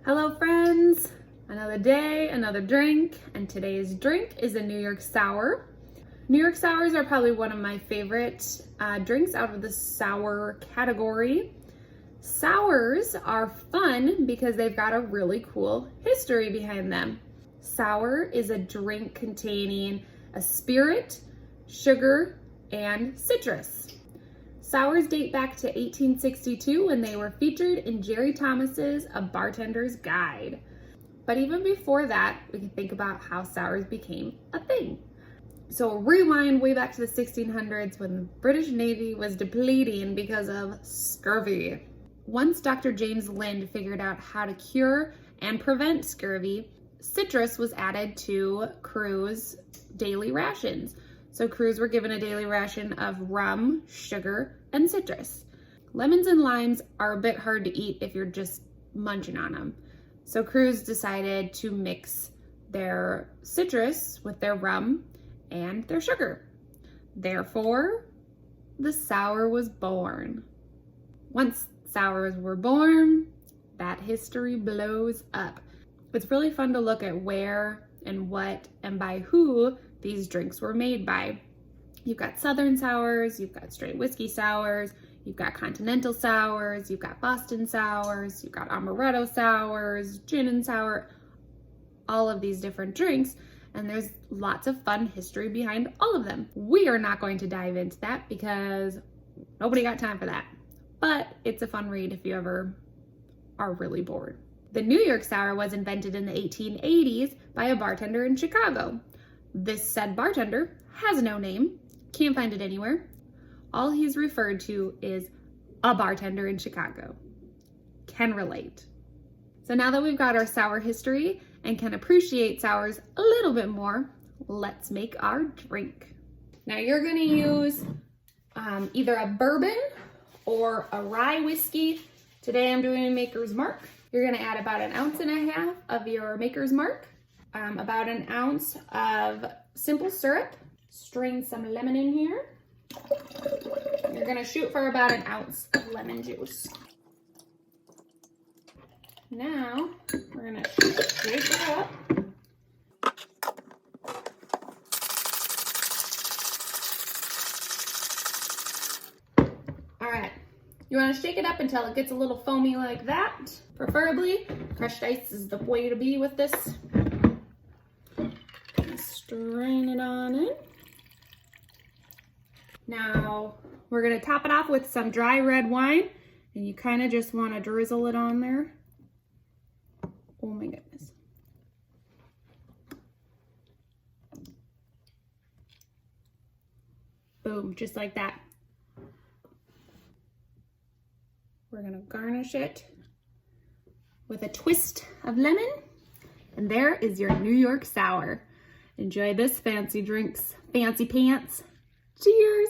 Hello friends, another day, another drink, and today's drink is a New York Sour. New York Sours are probably one of my favorite drinks out of the sour category. Sours are fun because they've got a really cool history behind them. Sour is a drink containing a spirit, sugar, and citrus. Sours date back to 1862 when they were featured in Jerry Thomas's A Bartender's Guide. But even before that, we can think about how sours became a thing. So rewind way back to the 1600s when the British Navy was depleting because of scurvy. Once Dr. James Lind figured out how to cure and prevent scurvy, citrus was added to crews' daily rations. So crews were given a daily ration of rum, sugar, and citrus. Lemons and limes are a bit hard to eat if you're just munching on them. So crews decided to mix their citrus with their rum and their sugar. Therefore, the sour was born. Once sours were born, that history blows up. It's really fun to look at where and what and by who these drinks were made by. You've got Southern sours, you've got straight whiskey sours, you've got continental sours, you've got Boston sours, you've got amaretto sours, gin and sour, all of these different drinks, and there's lots of fun history behind all of them. We are not going to dive into that because nobody got time for that, but it's a fun read if you ever are really bored. The New York Sour was invented in the 1880s by a bartender in Chicago. This said bartender has no name, can't find it anywhere. All he's referred to is a bartender in Chicago. Can relate. So now that we've got our sour history and can appreciate sours a little bit more, let's make our drink. Now you're gonna use either a bourbon or a rye whiskey. Today I'm doing a Maker's Mark. You're gonna add about 1.5 ounces of your Maker's Mark, about 1 ounce of simple syrup, strain some lemon in here. You're gonna shoot for about 1 ounce of lemon juice. Now, we're gonna shake it up. All right, you wanna shake it up until it gets a little foamy like that. Preferably, crushed ice is the way to be with this. Strain it on in. Now, we're gonna top it off with some dry red wine, and you kind of just wanna drizzle it on there. Oh my goodness. Boom, just like that. We're gonna garnish it with a twist of lemon, and there is your New York Sour. Enjoy this fancy drinks, fancy pants. Cheers!